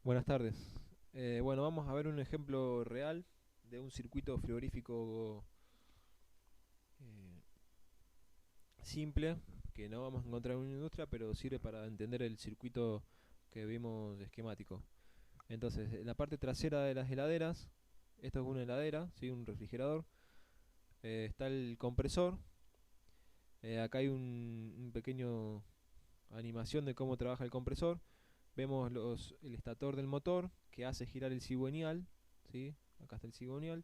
Buenas tardes. Bueno, vamos a ver un ejemplo real de un circuito frigorífico eh, simple que no vamos a encontrar en una industria, pero sirve para entender el circuito que vimos esquemático. Entonces, en la parte trasera de las heladeras, esto es una heladera, ¿sí? Un refrigerador, está el compresor. Acá hay un pequeño animación de cómo trabaja el compresor. Vemos el estator del motor que hace girar el cigüeñal, ¿sí? Acá está el cigüeñal.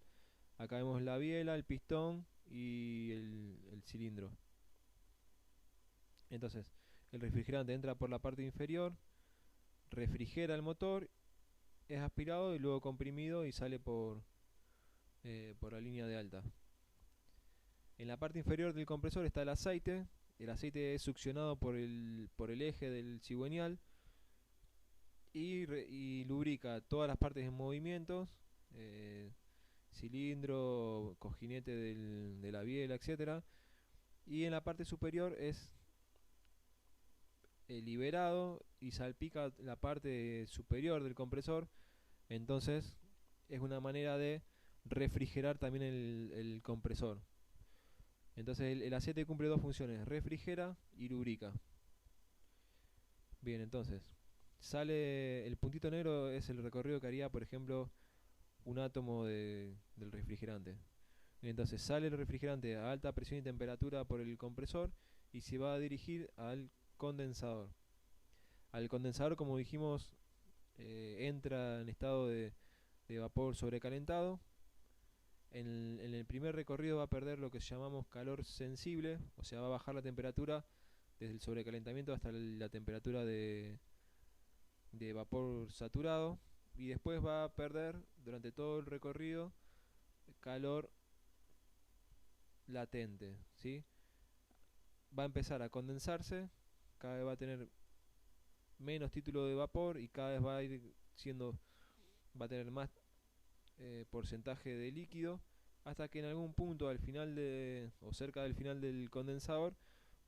Acá vemos la biela, el pistón y el cilindro. Entonces, el refrigerante entra por la parte inferior, refrigera el motor, es aspirado y luego comprimido y sale por la línea de alta. En la parte inferior del compresor está el aceite. El aceite es succionado por el eje del cigüeñal y lubrica todas las partes en movimientos, eh, cilindro, cojinete de la biela, etcétera. Y en la parte superior es liberado y salpica la parte superior del compresor. Entonces es una manera de refrigerar también el compresor. Entonces el aceite cumple dos funciones: refrigera y lubrica. Bien, entonces sale el puntito negro, es el recorrido que haría, por ejemplo, un átomo del refrigerante. Entonces sale el refrigerante a alta presión y temperatura por el compresor y se va a dirigir al condensador. Al condensador, como dijimos, entra en estado de vapor sobrecalentado. En el primer recorrido va a perder lo que llamamos calor sensible, o sea, va a bajar la temperatura desde el sobrecalentamiento hasta la temperatura de vapor saturado. Y después va a perder durante todo el recorrido calor latente, ¿sí? Va a empezar a condensarse, cada vez va a tener menos título de vapor y cada vez va a ir siendo, va a tener más porcentaje de líquido, hasta que en algún punto al final o cerca del final del condensador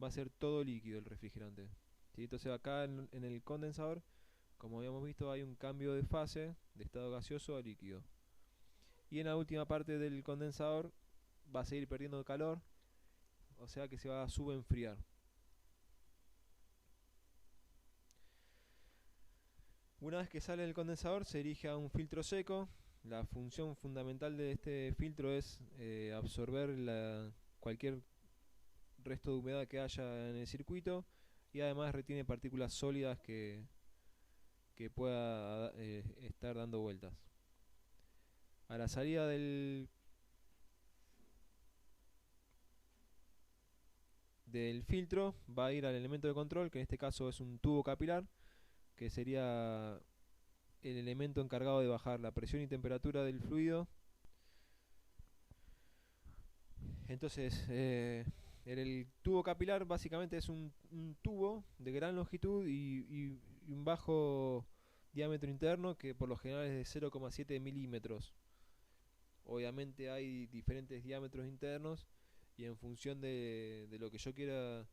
va a ser todo líquido el refrigerante, ¿sí? Entonces acá en el condensador, como habíamos visto, hay un cambio de fase de estado gaseoso a líquido. Y en la última parte del condensador va a seguir perdiendo calor, o sea que se va a subenfriar. Una vez que sale del condensador se dirige a un filtro seco. La función fundamental de este filtro es absorber cualquier resto de humedad que haya en el circuito y además retiene partículas sólidas que pueda estar dando vueltas. A la salida del filtro va a ir al elemento de control, que en este caso es un tubo capilar, que sería el elemento encargado de bajar la presión y temperatura del fluido. Entonces, el tubo capilar básicamente es un tubo de gran longitud y un bajo diámetro interno que por lo general es de 0,7 milímetros. Obviamente hay diferentes diámetros internos y en función de lo que yo quiera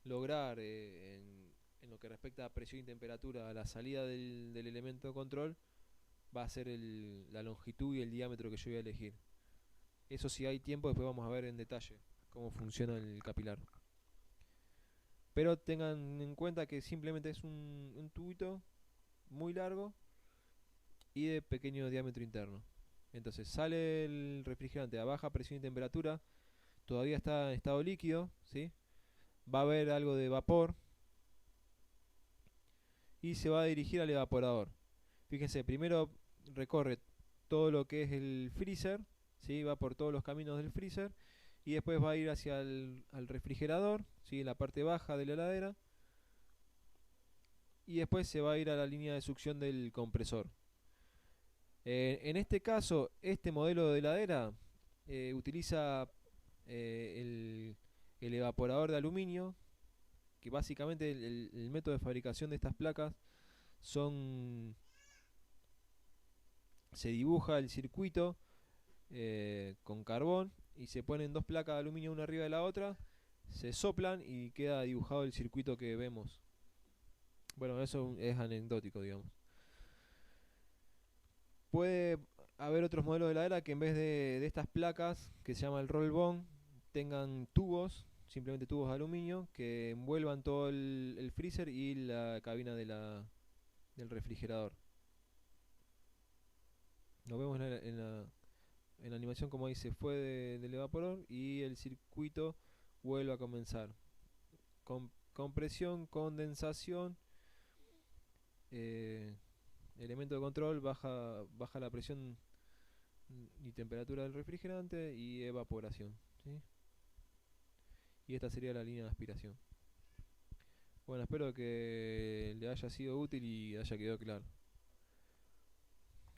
lograr en lo que respecta a presión y temperatura a la salida del elemento de control, va a ser la longitud y el diámetro que yo voy a elegir. Eso, si hay tiempo, después vamos a ver en detalle cómo funciona el capilar. Pero tengan en cuenta que simplemente es un tubito muy largo y de pequeño diámetro interno. Entonces sale el refrigerante a baja presión y temperatura, todavía está en estado líquido, ¿sí? Va a haber algo de vapor y se va a dirigir al evaporador. Fíjense, primero recorre todo lo que es el freezer, ¿sí? Va por todos los caminos del freezer y después va a ir hacia al refrigerador, ¿sí? En la parte baja de la heladera, y después se va a ir a la línea de succión del compresor. En este caso, este modelo de heladera utiliza el evaporador de aluminio, que básicamente el método de fabricación de estas placas son, se dibuja el circuito con carbón y se ponen dos placas de aluminio una arriba de la otra, se soplan y queda dibujado el circuito que vemos. Bueno, eso es anecdótico, digamos. puede haber otros modelos de heladera que en vez de estas placas que se llama el roll bond tengan tubos, simplemente tubos de aluminio que envuelvan todo el freezer y la cabina del refrigerador. Lo vemos en la animación como ahí se fue del evaporador y el circuito vuelve a comenzar. Compresión, condensación, eh, elemento de control, baja la presión y temperatura del refrigerante y evaporación, ¿sí? Y esta sería la línea de aspiración. Bueno, espero que le haya sido útil y haya quedado claro.